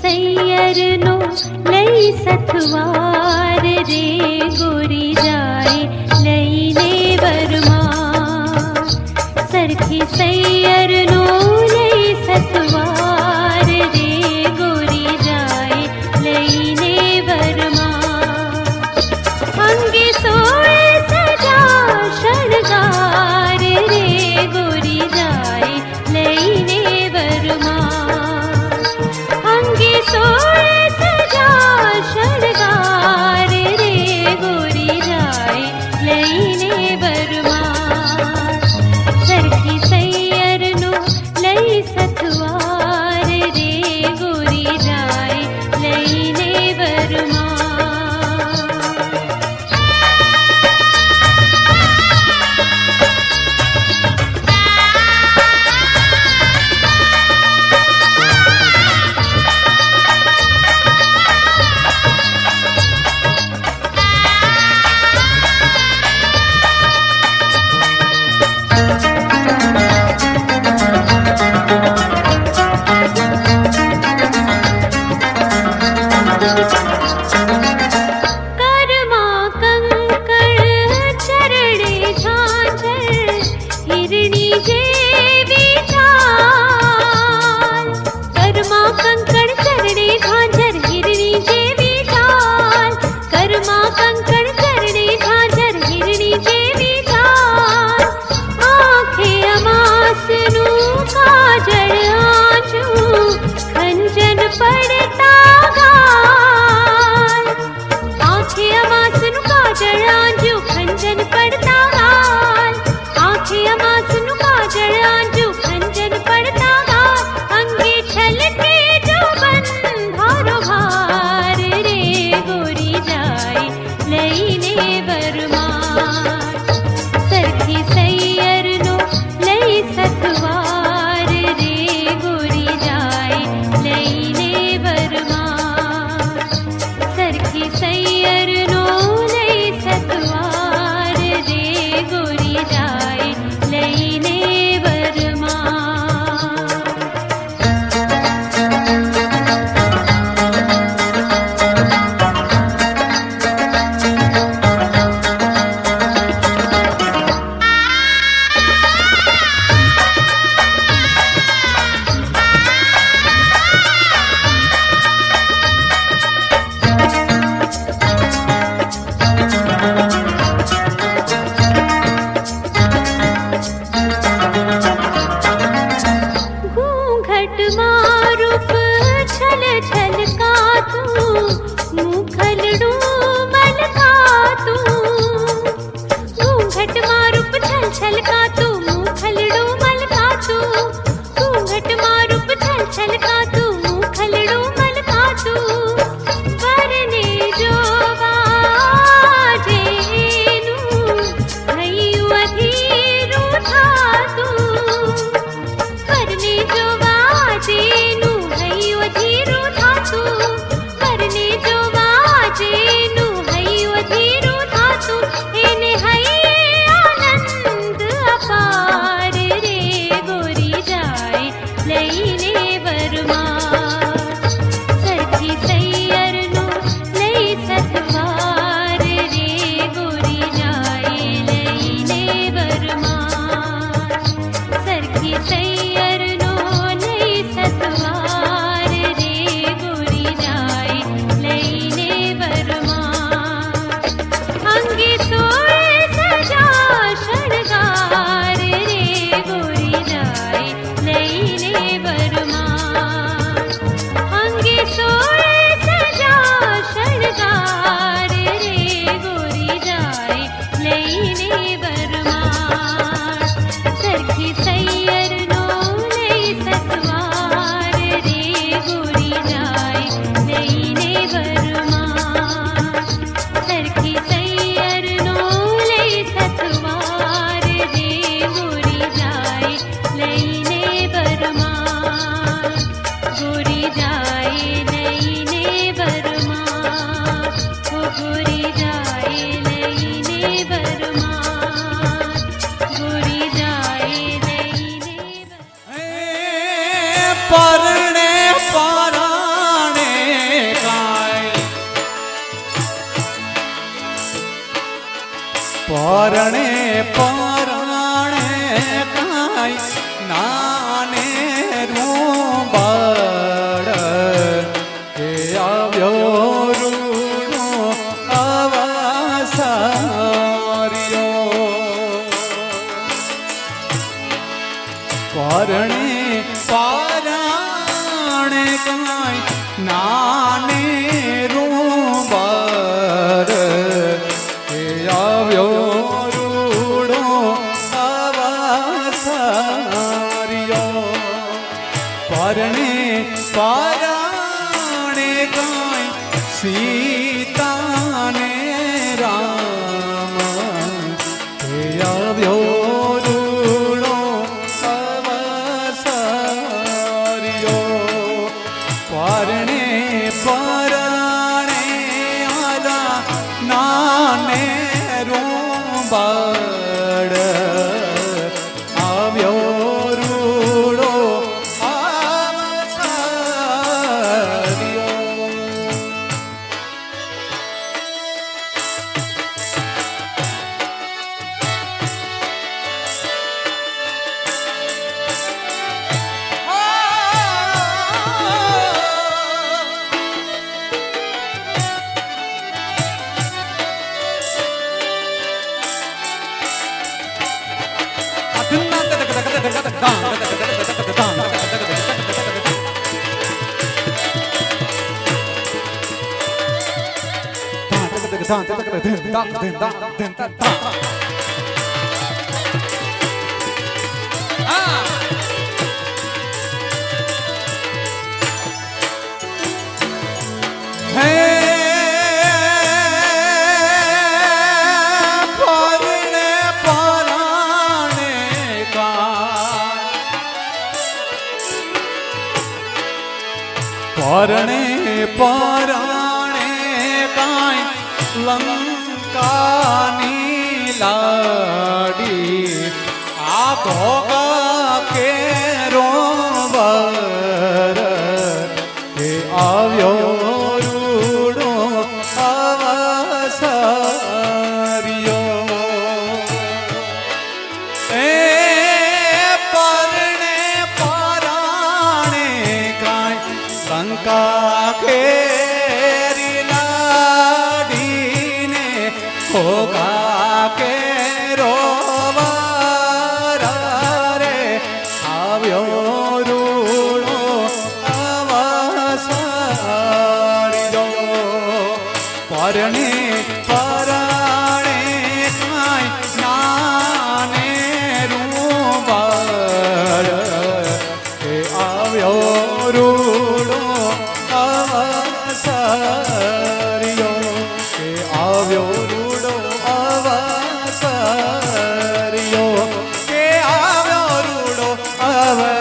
सैयरनो लई सथवार रे गोरी जाए लईने वरमा सरखी सैयरनो लई सथवार रे गोरी जाए लईने वरमा अंगे सोए सजा शृंगार रे गोरी जाए लईने वरमा अंगे सोए सजा शृंगार रे गोरी जाए लईने वरमा सरखी सैयरनो लई सथवार रे गोरी जाए लईने वरमा कर्मा कंकड़ चरणे झांझर हिरणी जेवी चाल कर्मा कंकड़ चरणे झांझर हिरणी जेवी चाल कर्मा कंकड़ चरणे झांझर हिरणी जेवी चाल आंखे अमासनु काजल आंचू खंजन पड़ता गाल નાને રૂબર એ આવ્યો રૂડો અવસર્યો પરણે પરાણે ગાય સીતાને રામ એ આવ્યો રૂડો અવસર્યો પરણે પરાણે આલા નાને રૂબડ આવ્યો રૂડો અવસર્યો પરણે પરાણે કાંઈ લંકાની લાડી આ ભોગા કેરો વર કે આવ્યો રૂડો અવસર્યો એ પરણે પરાણે કાંઈ લંકા કેરી લાડીને ખોગા કેરો વર રે આવ્યો રૂડો અવસર્યો પરણે પરાણે કાંઈ નાને રૂબર એ આવ્યો રૂડો અવસર્યો એ આવ્યો રૂડો અવસર્યો કે આવ્યો રૂડો અવસર્યો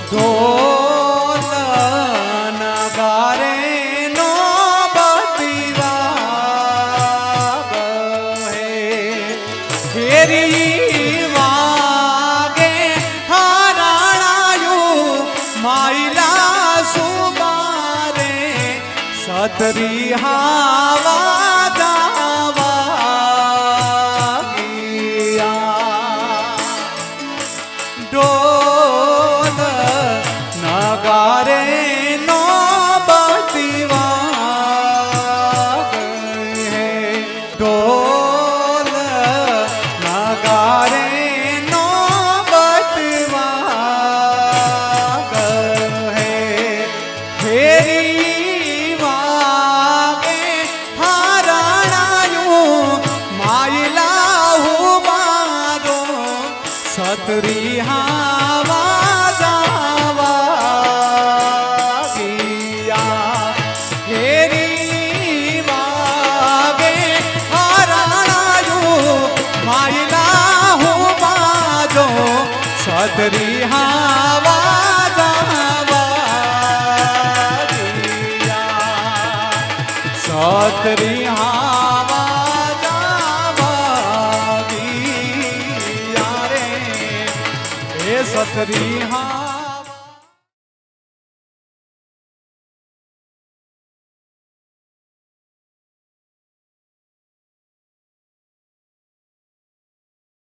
ઢોલ નગારે નો બતિવા બહે ફેરી વાગે હરાણાયું માયલા સુબારે સતરી હાવા ગાવા ગયા ઢોલ નગારે નો બતિવા હે ઢોલ નગારે નો બતિવા હે ફેરી વાગે હરાણાયું માયલા હું મારો સતરી હાવા જાવા ગયા ફેરી વાગે હરાણાયું માયલા જો સતરી હાવા જાવા સતરી હાવા જાવા રે એ સતરી હા